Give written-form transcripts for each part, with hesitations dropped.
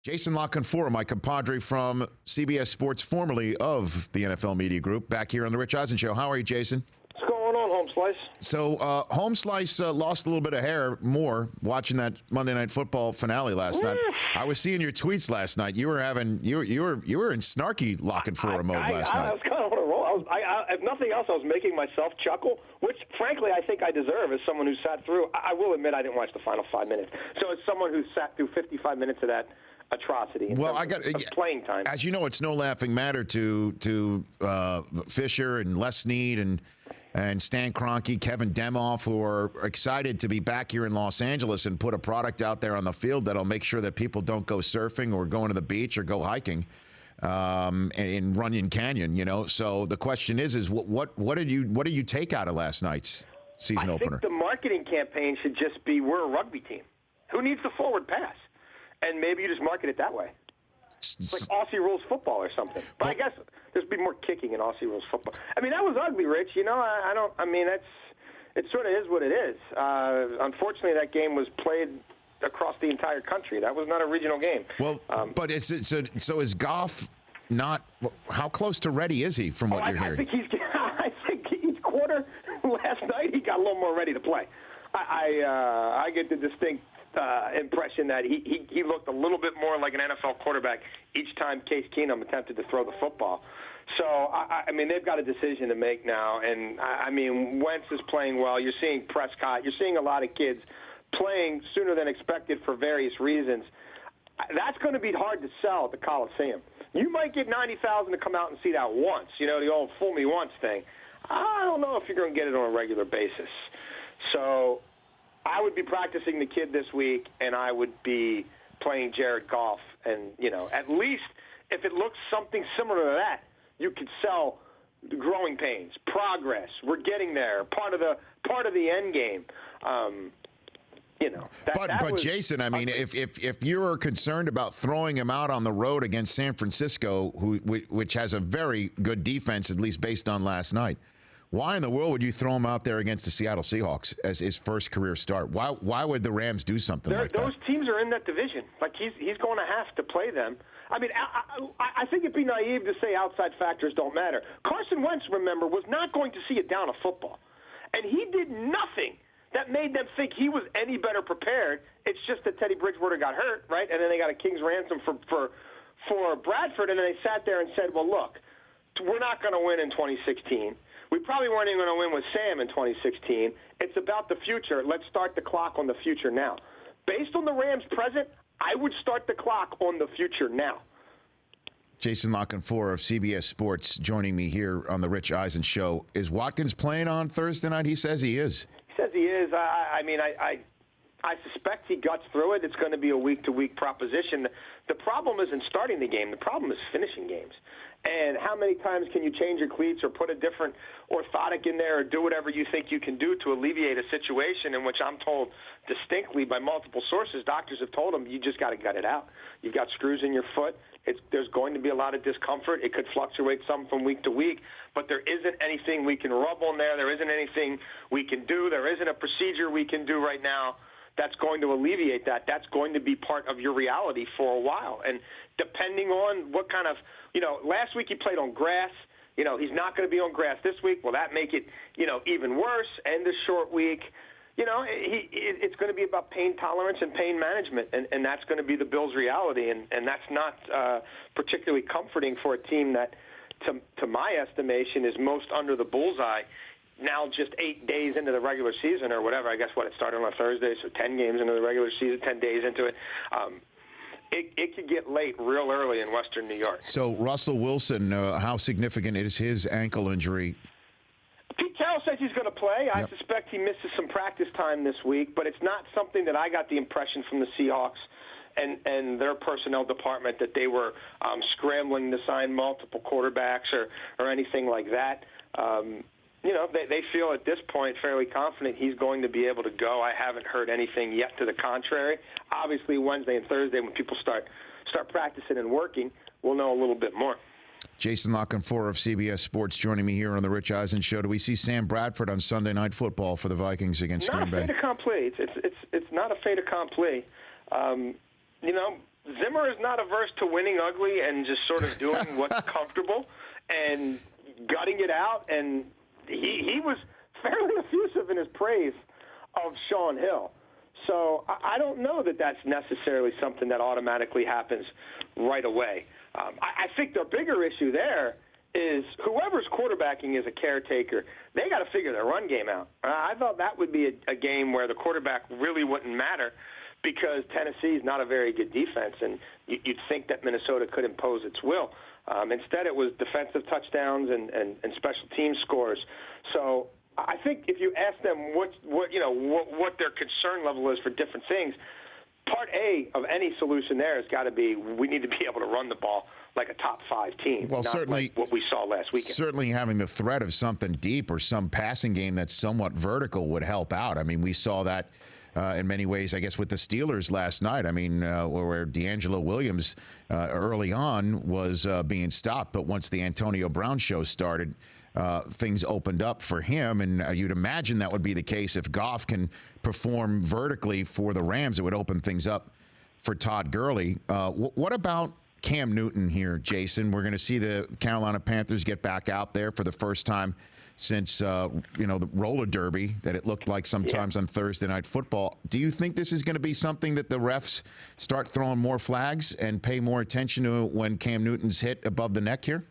Jason Canfora, my compadre from CBS Sports, formerly of the NFL Media Group, back here on the Rich Eisen Show. How are you, Jason? What's going on, Home Slice? So, Home Slice lost a little bit of hair more watching that Monday Night Football finale last night. I was seeing your tweets last night. You were in snarky Canfora mode last night. I was kind of on a roll. If nothing else, I was making myself chuckle, which, frankly, I think I deserve as someone who sat through. I will admit I didn't watch the final 5 minutes. So, as someone who sat through 55 minutes of that atrocity. Well, I got playing time. As you know, it's no laughing matter to Fisher and Les Snead and Stan Kroenke, Kevin Demoff, who are excited to be back here in Los Angeles and put a product out there on the field that'll make sure that people don't go surfing or going to the beach or go hiking in Runyon Canyon. You know, so the question is what did you take out of last night's season opener? I think the marketing campaign should just be we're a rugby team. Who needs the forward pass? And maybe you just market it that way. It's like Aussie rules football or something. But I guess there's be more kicking in Aussie rules football. I mean, that was ugly, Rich. You know, it sort of is what it is. Unfortunately, that game was played across the entire country. That was not a regional game. Well, but is Goff not? How close to ready is he from what you're hearing? I think each quarter last night he got a little more ready to play. I get the distinct impression that he looked a little bit more like an NFL quarterback each time Case Keenum attempted to throw the football. So, I mean, they've got a decision to make now. And, I mean, Wentz is playing well. You're seeing Prescott. You're seeing a lot of kids playing sooner than expected for various reasons. That's going to be hard to sell at the Coliseum. You might get 90,000 to come out and see that once, you know, the old fool me once thing. I don't know if you're going to get it on a regular basis. So I would be practicing the kid this week, and I would be playing Jared Goff. And, you know, at least if it looks something similar to that, you could sell the growing pains, progress. We're getting there. Part of the end game. You know. But Jason, I mean, if you're concerned about throwing him out on the road against San Francisco, which has a very good defense, at least based on last night, why in the world would you throw him out there against the Seattle Seahawks as his first career start? Why would the Rams do something like that? Those teams are in that division. Like, he's going to have to play them. I mean, I think it'd be naive to say outside factors don't matter. Carson Wentz, remember, was not going to see a down of football. And he did nothing that made them think he was any better prepared. It's just that Teddy Bridgewater got hurt, right? And then they got a king's ransom for Bradford, and then they sat there and said, well, look, we're not going to win in 2016. We probably weren't even going to win with Sam in 2016. It's about the future. Let's start the clock on the future now. Based on the Rams' present, I would start the clock on the future now. Jason Canfora of CBS Sports joining me here on the Rich Eisen Show. Is Watkins playing on Thursday night? He says he is. He says he is. I suspect he guts through it. It's going to be a week-to-week proposition. The problem isn't starting the game. The problem is finishing games. And how many times can you change your cleats or put a different orthotic in there or do whatever you think you can do to alleviate a situation in which I'm told distinctly by multiple sources, doctors have told him, you just got to gut it out. You've got screws in your foot. There's going to be a lot of discomfort. It could fluctuate some from week to week, but there isn't anything we can rub on there. There isn't anything we can do. There isn't a procedure we can do right now that's going to alleviate that. That's going to be part of your reality for a while. And depending on what kind of, you know, last week he played on grass. You know, he's not going to be on grass this week. Will that make it, you know, even worse? And the short week, you know, it's going to be about pain tolerance and pain management, and that's going to be the Bills' reality. And that's not particularly comforting for a team that, to my estimation, is most under the bullseye now just 8 days into the regular season or whatever. I guess it started on a Thursday, so 10 games into the regular season, 10 days into it. It could get late real early in Western New York. So Russell Wilson, how significant is his ankle injury? Pete Carroll says he's going to play. Yep. I suspect he misses some practice time this week, but it's not something that I got the impression from the Seahawks and their personnel department that they were scrambling to sign multiple quarterbacks or anything like that. You know, they feel at this point fairly confident he's going to be able to go. I haven't heard anything yet to the contrary. Obviously, Wednesday and Thursday, when people start practicing and working, we'll know a little bit more. Jason Canfora of CBS Sports joining me here on the Rich Eisen Show. Do we see Sam Bradford on Sunday Night Football for the Vikings against Green Bay? Not a fait accompli. It's not a fait accompli. You know, Zimmer is not averse to winning ugly and just sort of doing what's comfortable and gutting it out. And he was fairly effusive in his praise of Sean Hill. So I don't know that that's necessarily something that automatically happens right away. I think the bigger issue there is whoever's quarterbacking is a caretaker. They got to figure their run game out. I thought that would be a game where the quarterback really wouldn't matter because Tennessee is not a very good defense, and you'd think that Minnesota could impose its will. Instead, it was defensive touchdowns and special team scores. So I think if you ask them what their concern level is for different things, part A of any solution there has got to be we need to be able to run the ball like a top 5 team. Well, certainly like what we saw last weekend. Certainly having the threat of something deep or some passing game that's somewhat vertical would help out. I mean, we saw that in many ways, I guess, with the Steelers last night. I mean, where D'Angelo Williams early on was being stopped, but once the Antonio Brown show started, things opened up for him, and you'd imagine that would be the case if Goff can perform vertically for the Rams. It would open things up for Todd Gurley. What about Cam Newton here, Jason? We're going to see the Carolina Panthers get back out there for the first time since the roller derby that it looked like sometimes on Thursday Night Football. Do you think this is going to be something that the refs start throwing more flags and pay more attention to when Cam Newton's hit above the neck here?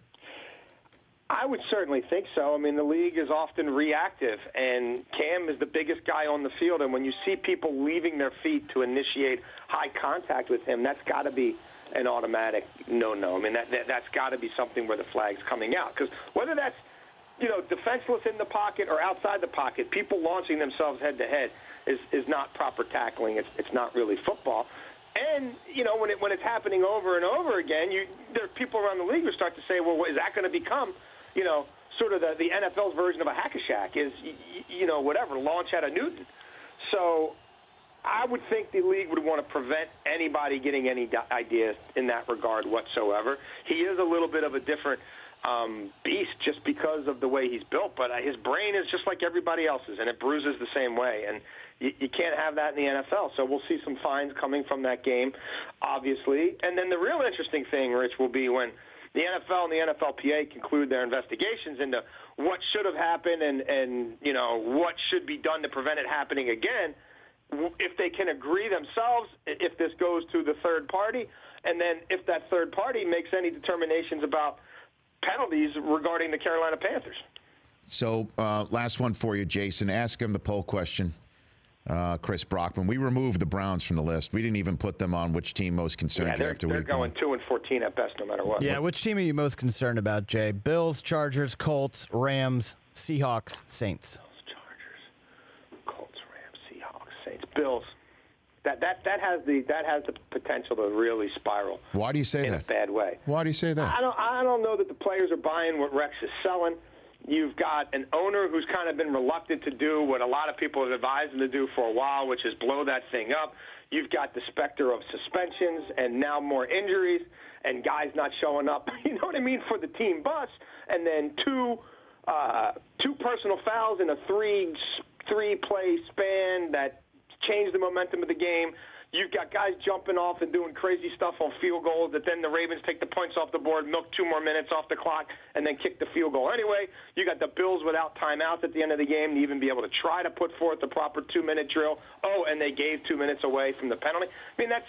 I would certainly think so. I mean, the league is often reactive, and Cam is the biggest guy on the field. And when you see people leaving their feet to initiate high contact with him, that's got to be an automatic no-no. I mean, that's got to be something where the flag's coming out. Because whether that's, defenseless in the pocket or outside the pocket, people launching themselves head-to-head is not proper tackling. It's not really football. And, when it's happening over and over again, there's people around the league who start to say, well, is that going to become, sort of the NFL's version of a hack-a-shack is, whatever, launch out of Newton. So I would think the league would want to prevent anybody getting any ideas in that regard whatsoever. He is a little bit of a different beast just because of the way he's built, but his brain is just like everybody else's, and it bruises the same way. And you can't have that in the NFL. So we'll see some fines coming from that game, obviously. And then the real interesting thing, Rich, will be when the NFL and the NFLPA conclude their investigations into what should have happened and what should be done to prevent it happening again, if they can agree themselves, if this goes to the third party, and then if that third party makes any determinations about penalties regarding the Carolina Panthers. So last one for you, Jason. Ask him the poll question. Chris Brockman. We removed the Browns from the list. We didn't even put them on which team most concerned you after week one. They're going 2-14 at best, no matter what. Yeah, which team are you most concerned about, Jay? Bills, Chargers, Colts, Rams, Seahawks, Saints. Bills, Chargers, Colts, Rams, Seahawks, Saints, Bills. That has the potential to really spiral. Why do you say that? In a bad way. Why do you say that? I don't know that the players are buying what Rex is selling. You've got an owner who's kind of been reluctant to do what a lot of people have advised him to do for a while, which is blow that thing up. You've got the specter of suspensions and now more injuries and guys not showing up, you know what I mean, for the team bus. And then two personal fouls in a three-play span that changed the momentum of the game. You've got guys jumping off and doing crazy stuff on field goals that then the Ravens take the points off the board, milk 2 more minutes off the clock, and then kick the field goal anyway. You got the Bills without timeouts at the end of the game to even be able to try to put forth the proper 2-minute drill. Oh, and they gave 2 minutes away from the penalty. I mean, that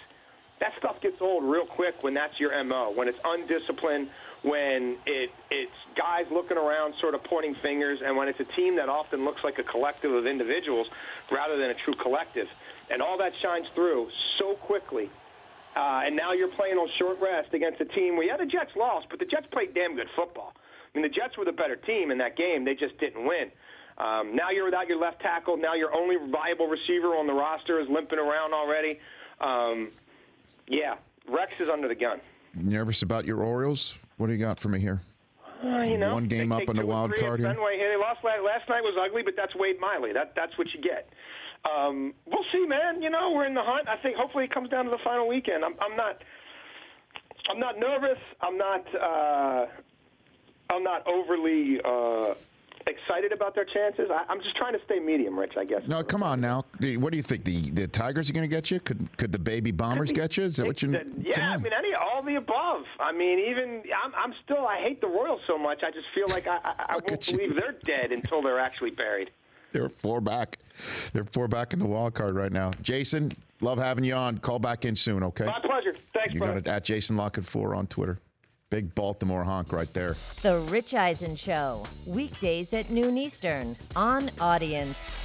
stuff gets old real quick when that's your MO, when it's undisciplined, when it's guys looking around sort of pointing fingers, and when it's a team that often looks like a collective of individuals rather than a true collective. And all that shines through so quickly. And now you're playing on short rest against a team where, the Jets lost, but the Jets played damn good football. I mean, the Jets were the better team in that game. They just didn't win. Now you're without your left tackle. Now your only viable receiver on the roster is limping around already. Rex is under the gun. Nervous about your Orioles? What do you got for me here? One game up on the wild card here. They lost last night was ugly, but that's Wade Miley. That's what you get. We'll see, man. We're in the hunt. I think hopefully it comes down to the final weekend. I'm not nervous. I'm not overly excited about their chances. I'm just trying to stay medium, Rich, I guess. No, come on now. What do you think? The Tigers are going to get you? Could the baby Bombers get you? Is that what you? Yeah, I mean, all the above. I mean, even I'm still. I hate the Royals so much. I just feel like I won't believe they're dead until they're actually buried. They're 4 back. They're 4 back in the wild card right now. Jason, love having you on. Call back in soon, okay? My pleasure. Thanks, you brother. got it at Jason Lockett 4 on Twitter. Big Baltimore honk right there. The Rich Eisen Show, weekdays at noon Eastern on Audience.